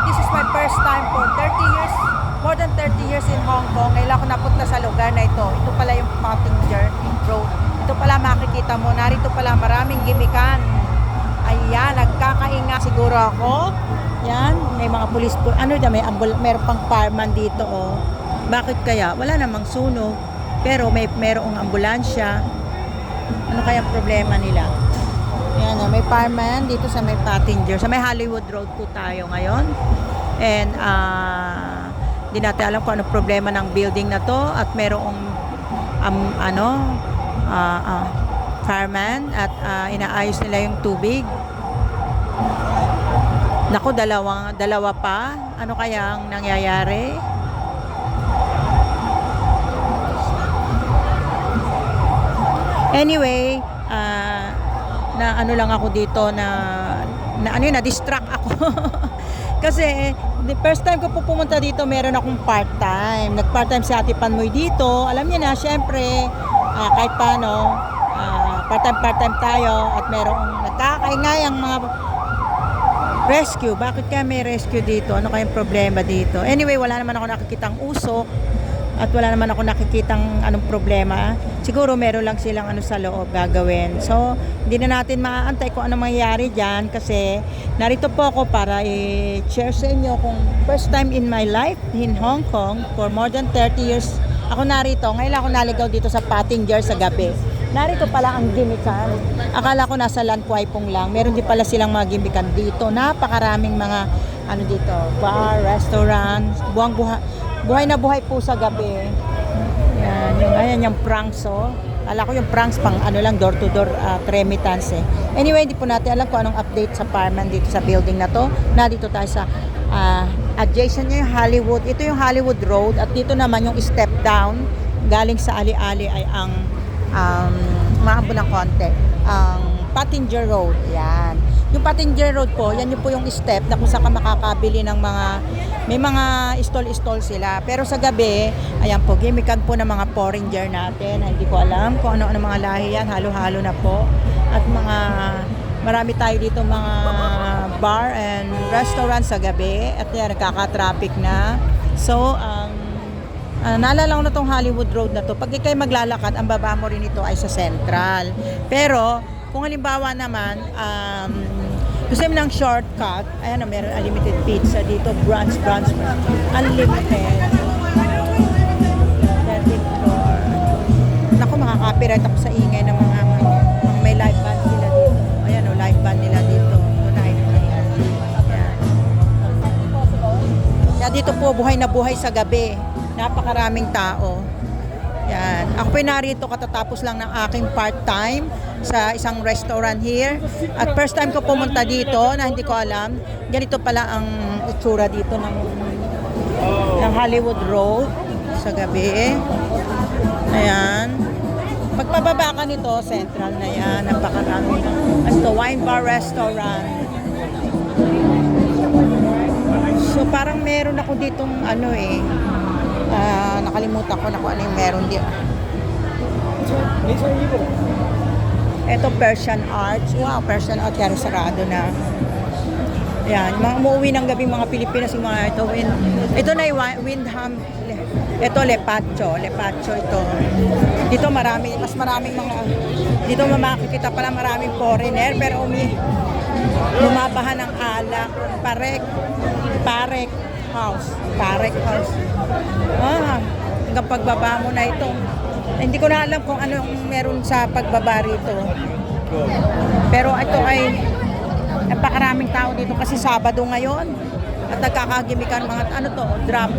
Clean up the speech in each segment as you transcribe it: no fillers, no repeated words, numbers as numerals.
This is my first time for 30 years, more than 30 years in Hong Kong. Ngayon ako napunta sa lugar na ito. Ito pala yung Pottinger Road. Ito pala makikita mo. Narito pala maraming gimikan. Ayan, nagkakainga siguro ako. Yan, may mga pulis po. Ano dyan, meron pang fireman dito, oh. Bakit kaya? Wala namang sunog. Pero merong ambulansya. Ano kaya problema nila? Yan, may fireman dito sa may Pottinger. Sa may Hollywood Road po tayo ngayon. And, di natin alam kung ano problema ng building na to. At merong, fireman. At inaayos nila yung tubig. Naku, dalawa pa. Ano kayang nangyayari? Anyway, na ano lang ako dito na distract ako. Kasi the first time ko po pumunta dito, meron akong part-time. Nag-part-time si Ate Panmoy dito. Alam niyo na, syempre, kahit paano, part-time tayo at merong nagkakaingayang mga rescue. Bakit kaya may rescue dito? Ano kayang problema dito? Anyway, wala naman ako nakikitang usok at wala naman ako nakikitang anong problema. Siguro meron lang silang ano sa loob gagawin. So, hindi na natin maaantay kung ano mangyayari dyan kasi narito po ako para i-share sa inyo kung first time in my life in Hong Kong for more than 30 years ako narito. Ngayon ako naligaw dito sa Pottinger sa gabi. Narito pala ang gimikan. Akala ko nasa Lan Kwai Pong lang. Meron din pala silang mga gimikan dito. Napakaraming mga ano dito, bar, restaurant, buhay na buhay po sa gabi. Yan, yung pranks, oh. Kala ko yung pranks pang ano lang, door to door remittance eh. Anyway, hindi po natin alam kung anong update sa fireman dito sa building na to. Nandito tayo sa adjacent niya yung Hollywood. Ito yung Hollywood Road at dito naman yung step down galing sa ali-ali ay ang maambo ng konti ang Pottinger Road. Yan. Yung Pottinger Road po, yan yung po yung step na kung saan ka makakabili ng may mga stall sila. Pero sa gabi, ayan po, gimikan po ng mga foreigner natin. Hindi ko alam kung ano-ano mga lahi yan. Halo-halo na po. At marami tayo dito mga bar and restaurant sa gabi. At yan, nagkaka-traffic na. So, naalala ko na tong Hollywood Road na to. Pag ikay maglalakad, ang baba mo rin ito ay sa Central. Pero, kung halimbawa naman, gusto mo ng shortcut, ayan, meron unlimited pizza dito, brunch, unlimited. 13th floor. Naku, makaka-copyright ako sa ingay ng mga may live band nila dito. Ayan, live band nila dito. Tonight, ayan. Kaya dito po, buhay na buhay sa gabi. Napakaraming tao. Yan. Ako po narito katatapos lang ng aking part-time sa isang restaurant here. At first time ko pumunta dito na hindi ko alam. Ganito pala ang itsura dito ng Hollywood Road sa gabi. Ayan. Pagpababa ka nito, Central na yan. Napakarami. Ito, wine bar restaurant. So parang meron ako ditong nakalimutan ko na kung ano yung meron dito. Ito, Persian Arts. Wow, Persian Arts. Kaya sarado na. Yan. Mga umuwi ng gabi mga Pilipinas. Yung mga ito. Ito na yung Windham. Ito, Lepacho ito. Dito mas maraming mga... Dito makikita pala maraming foreigner. Pero lumabahan ng alak. Parek House. Hanggang pagbaba mo na ito. Hindi ko na alam kung ano yung meron sa pagbaba rito. Pero ito ay napakaraming tao dito kasi Sabado ngayon. At nagkakagimikan mga drum.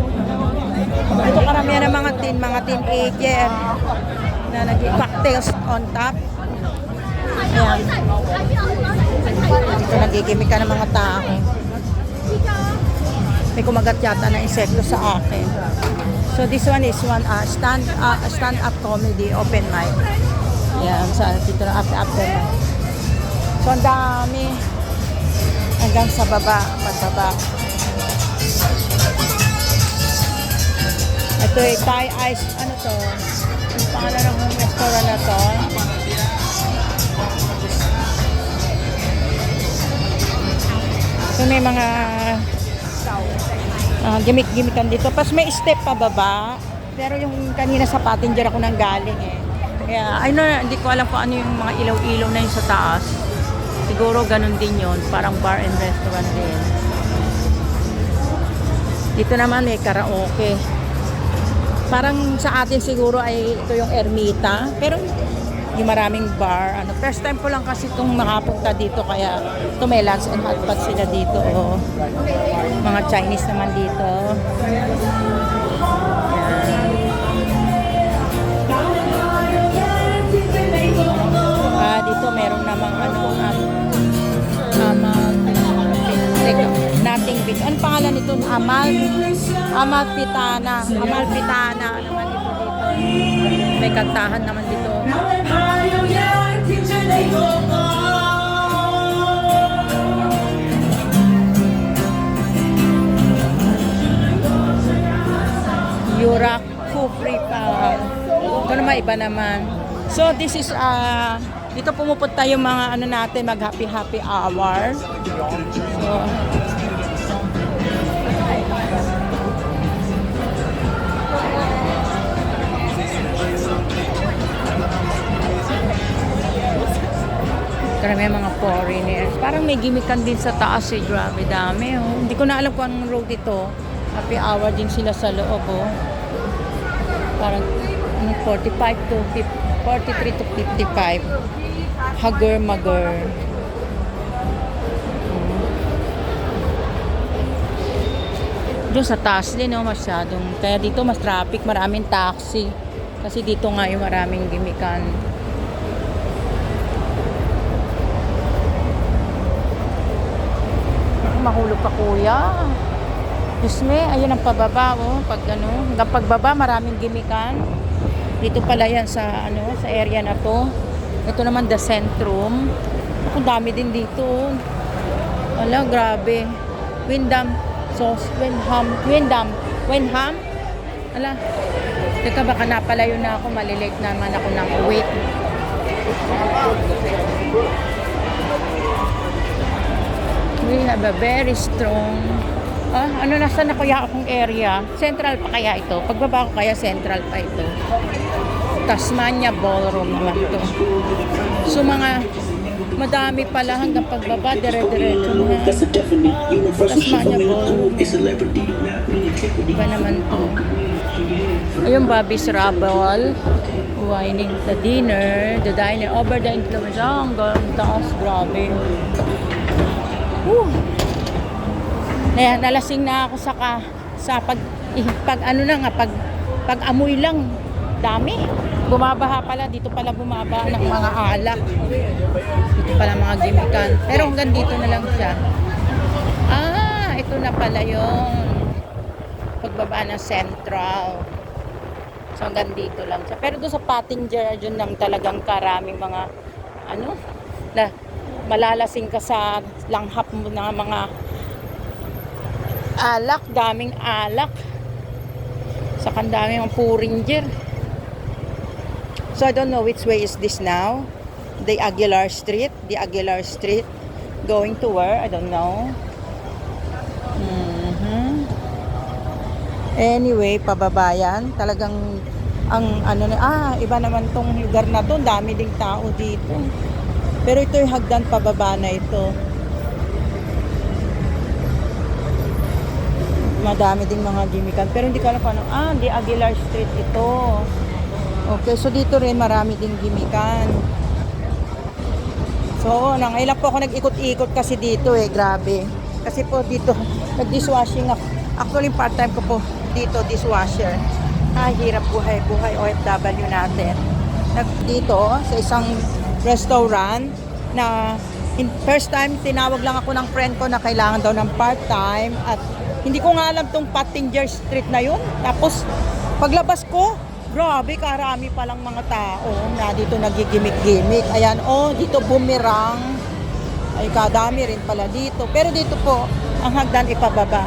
Ito karamihan ng mga teenager na nag-cocktails on top. Ayan. Dito nagigimikan ng mga tao. May kumagat yata na insekto sa akin. So this one is stand-up comedy, open mic. Yan, dito na after mic. So ang dami hanggang sa pagbaba. Ito ay Thai ice, ano to? Ang pangalan ng restaurant na to. So may mga Gimik-gimikan dito. Tapos may step pa baba. Pero yung kanina sa passenger ako nang galing eh. Kaya, I know, hindi ko alam kung ano yung mga ilaw-ilaw na yung sa taas. Siguro ganun din yun. Parang bar and restaurant din. Dito naman may karaoke. Parang sa atin siguro ay ito yung ermita. Pero yung maraming bar. First time ko lang kasi itong makapunta dito. Kaya ito may lunch and hot pot sila dito. Oh. Mga Chinese naman dito. Dito meron namang nothing big. Ano pangalan nito? Amalfitana naman dito. May kantahan naman dito. Yurak Kuprika. Ito naman iba naman. So this is dito pumupunta yung mga natin mag happy hour. So karami mga foreigners. Parang may gimikan din sa taas eh. Grabe dami oh. Hindi ko na alam kung anong road ito. Happy hour din sila sa loob oh. Parang 43 to 55. Hager-mager. Doon sa taas din oh, masyadong. Kaya dito mas traffic, maraming taxi. Kasi dito nga yung maraming gimikan. Mahulog pa kuya. Diyos me, ayun ang pababa oh. Hanggang pagbaba maraming gimikan. Dito pala yan sa sa area na to. Ito naman the Centrum. Ang dami din dito. Wala, grabe. Windham. Ala. Teka, baka napalayo na ako. Malilate naman ako ng wait. We have a very strong nasa na kaya akong area? Central pa kaya ito? Pagbaba ko kaya central pa ito. Tasmania Ballroom naman to. So madami pala hanggang pagbaba, dire-diretso na. Tasmania Ballroom. Iba naman to. Ayun, Bobby's Rabble. Wining the diner, over the influence. Hanggang taas, grabe. Nalasing na ako sa pag amoy lang. Dami. Bumabaha pala. Dito pala bumaba ng mga alak. Dito pala mga gimikan. Pero hanggang dito na lang siya. Ito na pala yung pagbaba ng Central. So hanggang dito lang siya. Pero doon sa passenger, dyan lang talagang karaming mga malalasing ka sa langhap mo na mga alak, daming alak. Sa kandaming ang puringer. So I don't know which way is this now. The Aguilar Street going to where? I don't know. Anyway, pababa yan. Talagang iba naman tong lugar na to. Dami ding tao dito. Pero ito yung hagdan pababa na ito. Madami ding mga gimikan. Pero hindi ko alam kung di Aguilar Street ito. Okay, so dito rin marami ding gimikan. So, nangailan po ako nag-ikot-ikot kasi dito grabe. Kasi po dito, nag-dishwashing ako. Actually, part-time ko po dito, dishwasher. Hirap buhay OFW natin. Dito, sa isang restaurant na first time, tinawag lang ako ng friend ko na kailangan daw ng part-time at hindi ko nga alam tong Passenger Street na yun. Tapos, paglabas ko, grabe, karami palang mga tao na dito nagigimik-gimik. Ayan, dito bumirang. Ay, kadami rin pala dito. Pero dito po, ang hagdan ipababa.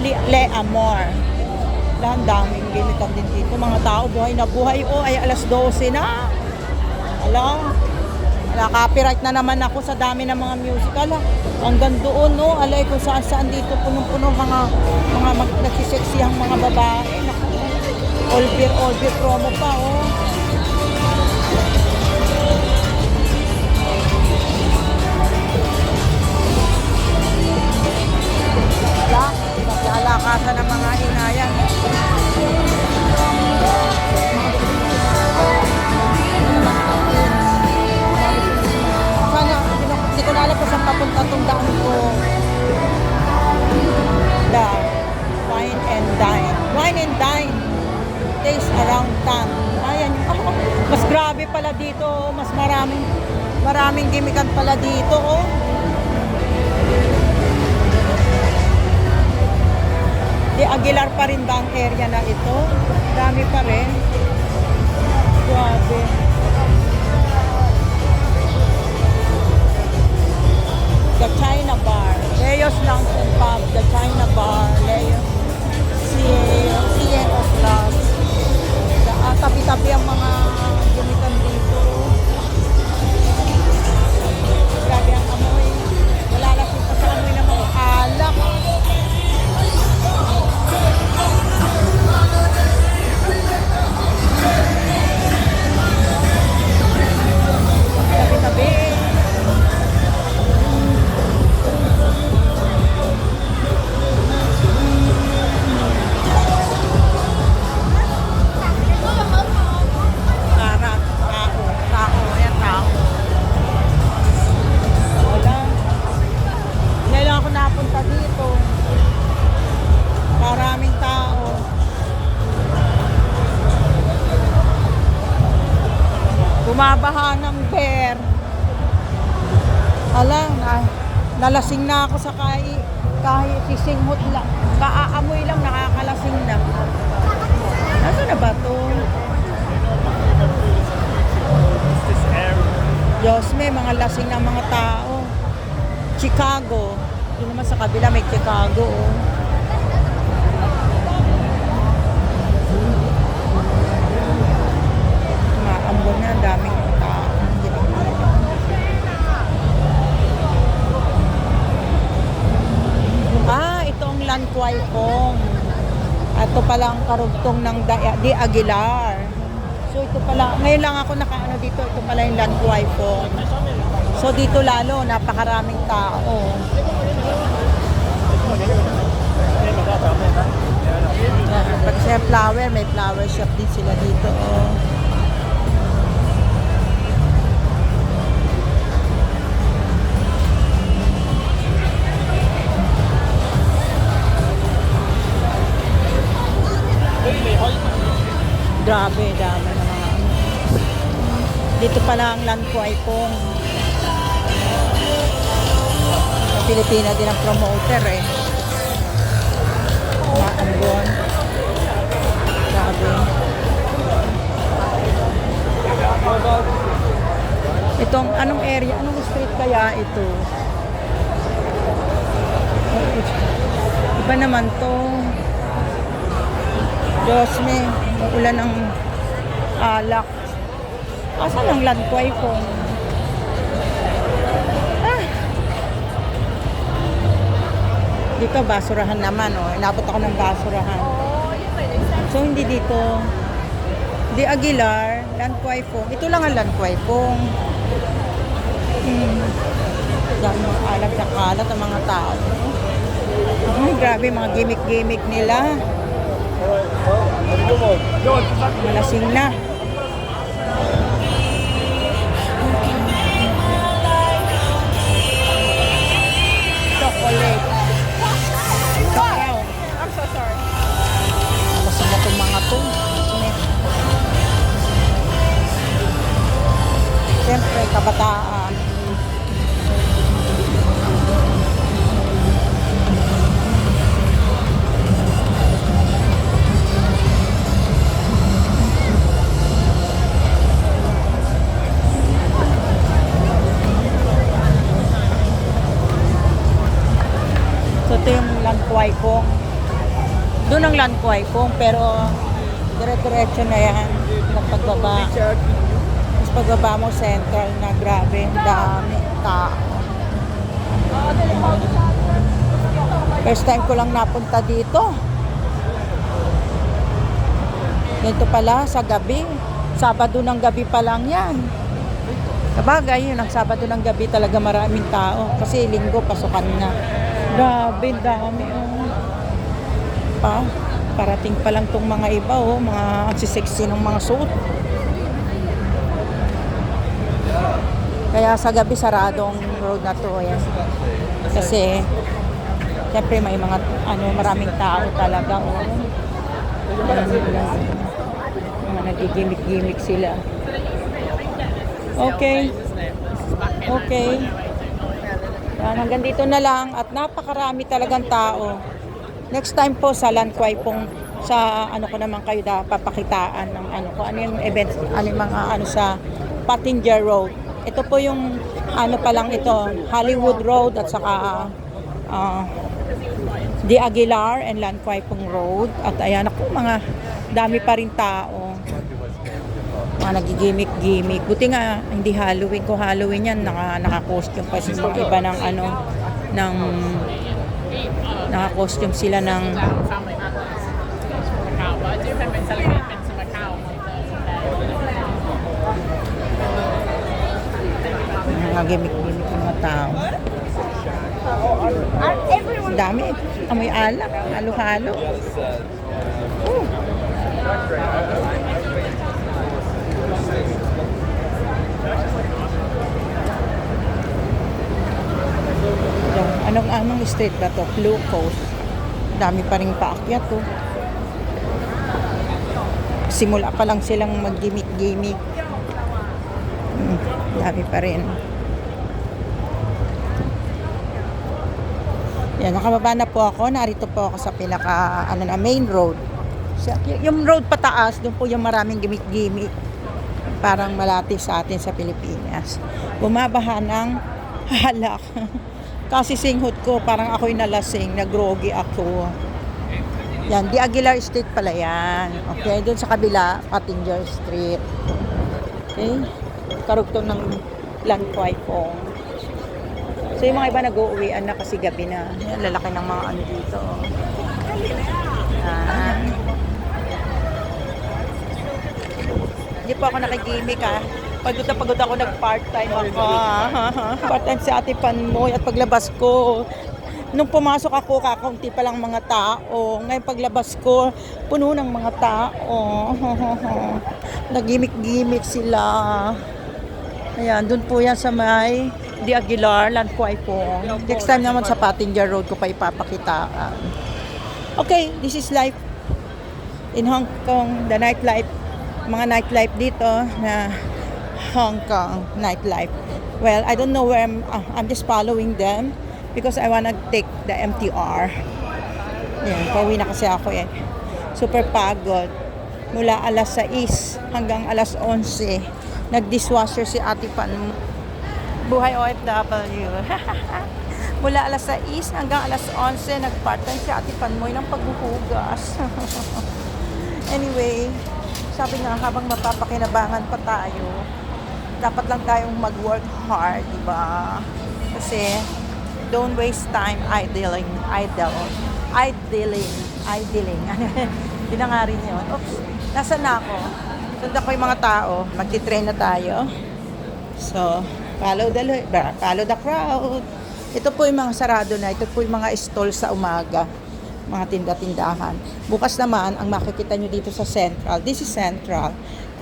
Le Amor. Ang daming gimikan din dito. Mga tao, buhay na buhay. Ay, alas 12 na. Ala, copyright na naman ako sa dami ng mga music. Ala, hanggang doon, no? Alay kung saan dito, punong-puno mga nagsiseksihang mga babae. Naku, all beer promo pa, oh. Ala, naglalakasan ng mga inayan. Hindi ko na alam kung saan papunta itong daan ko. The Wine and Dine. Wine and Dine. Taste around town. Ayan. Oh, mas grabe pala dito. Mas maraming gimikan pala dito. Oh. Di Aguilar pa rin ba ang area na ito? Dami pa rin. Grabe. The China Bar. Leo's Lounge and Pub. The China Bar. Leo. CA of Love. Tabi-tabi ang mga gimikan dito. Grabe ang amoy. Malalasing pa sa amoy ng mga alak. Tabi-tabi. Maraming tao. Bumabaha ng bear. Alam, nalasing na ako sa kahit sisinghot lang. Kaaamoy lang, nakakalasing na. Nasaan na ba ito? Diyos, may mga lasing na mga tao. Chicago. Doon naman sa kabila may Chicago. Oh. Maambon na, daming tao. Ito ang Lan Kwai Fong. Ito pala ang karugtong ng Di Aguilar. So ito pala, ngayon lang ako nakaano dito, ito pala yung Lan Kwai Fong. So dito lalo, napakaraming tao. Pag siya flower, may flower shop din sila dito. Oh. Grabe, dami na mga ano. Dito pala ang Lan Kwai Fong. Sa Pilipina din ang promoter eh. Maambon. Grabe. Itong anong area, anong street kaya ito? Iba naman to. Diyos me, ulan ng alak. Asan ang Lan Kwai Fong? Dito basurahan naman, oh. Inabot ako ng basurahan. So hindi dito. Di Aguilar, Lan Kwai Fong. Ito lang ang Lan Kwai Fong. Dahil mga alam sa kalat ang mga tao. Grabe mga gimmick-gimmick nila. Malasing na. Chocolate. Chocolate. I'm so sorry. Masama itong mga to. Siyempre, kabataan. So ito yung Lan Kwai Fong. Doon ang Lan Kwai Fong pero dire-diretso na yan ng pagbaba. pagbaba mo Central na grabe, ang dami tao. First time ko lang napunta dito. Ganito pala sa gabi. Sabado ng gabi pa lang yan. Sabagay, yun ang Sabado ng gabi talaga maraming tao. Kasi linggo, pasukan na. Grabe, dami. Oh. Parating pa lang tong mga iba, oh. Mga sisexy ng mga suot. Kaya sa gabi, saradong road na to. Yan. Kasi, siyempre may mga, maraming tao talaga. Oh. Mga nagigimik-gimik sila. Okay. Okay. Yan, hanggang dito na lang at napakarami talagang tao. Next time po sa Lanquay pong sa ko naman kayo papakitaan ng kung ano yung events, yung mga sa Passenger Road. Ito po yung pa lang ito, Hollywood Road at saka De Aguilar and Lanquay pong Road. At ayan ako, mga dami pa rin tao. Mga nagigimik-gimik. Buti nga hindi Halloween. Kung Halloween yan, naka-costume pa yung mga iba ng naka-costume sila ng mga gimik-gimik ng mga tao. Dami. Amoy alak. Halo-halo. Anong street ba to? Blue Coast. Dami pa rin paakyat to. Simula pa lang silang mag-gimik-gimik. Dami pa rin. Yan, nakababa na po ako. Narito po ako sa pinaka main road. Yung road pataas, doon po yung maraming gimik-gimik. Parang malati sa atin sa Pilipinas. Bumabaha ng halak. Kasi singhot ko, parang ako'y nalasing, nagrogi ako. Yan, De Aguilar Street pala yan. Okay, doon sa kabila, Passenger Street. Okay, karugtong ng Lanquay po. So yung mga iba nag-uuwian na kasi gabi na. Yan, lalaki ng mga dito. Yan. Hindi po ako nakigimik Pagod na pagod ako, nag-part-time ako. Part-time si Ate Panmoy at paglabas ko. Nung pumasok ako, kakaunti pa lang mga tao. Ngayon paglabas ko, puno ng mga tao. Nagimik-gimik sila. Ayan, dun po yan sa may De Aguilar, Lanquay po. Next time naman sa Passenger Road ko pa ipapakita. Okay, this is life in Hong Kong, the nightlife. Mga nightlife dito na Hong Kong nightlife. Well, I don't know where I'm just following them because I wanna take the MTR. Yan, pauwi na kasi ako Super pagod. Mula alas 6 hanggang alas 11. Nag-dishwasher si Ate Pan. Buhay OFW. Mula alas 6 hanggang alas 11, nag-part-time si Ate Panmoy ng paghuhugas. Anyway, sabi nga habang mapapakinabangan pa tayo, dapat lang tayong mag-work hard, diba? Kasi don't waste time idling. Hindi na nga rin yun. Oops, nasa na ako? Sundan ko yung mga tao. Magti-train na tayo. So, follow the crowd. Ito po yung mga sarado na. Ito po yung mga stall sa umaga. Mga tinda-tindahan. Bukas naman, ang makikita nyo dito sa Central. This is Central.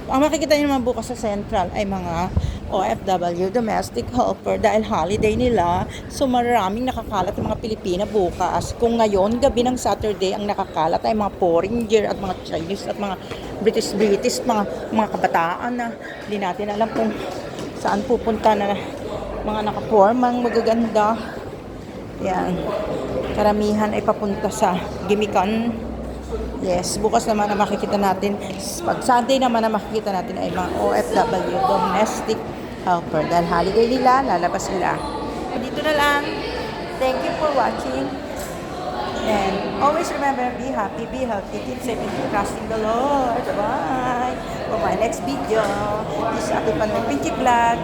Ang makikita nyo naman bukas sa Central ay mga OFW, domestic helper, dahil holiday nila. So maraming nakakalat ng mga Pilipina bukas. Kung ngayon, gabi ng Saturday, ang nakakalat ay mga foreigner at mga Chinese at mga British, mga kabataan na hindi natin alam kung saan pupunta na mga nakapormang magaganda. Yan. Karamihan ay papunta sa gimikan. Yes, bukas naman na makikita natin. Pag Sunday naman na makikita natin ay mga OFW, domestic helper. Dahil holiday nila, lalabas sila. Dito na lang. Thank you for watching. And always remember, be happy, be healthy, keep safe, and keep trusting the Lord. Bye-bye. For my next video, this is Ate Panoy Pinky Vlog.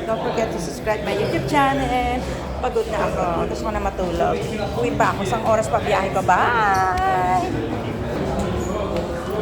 Don't forget to subscribe my YouTube channel. Pagod na ako. Gusto ko na matulog. Uwi pa ako. Isang oras pa biyahe ko. Bye!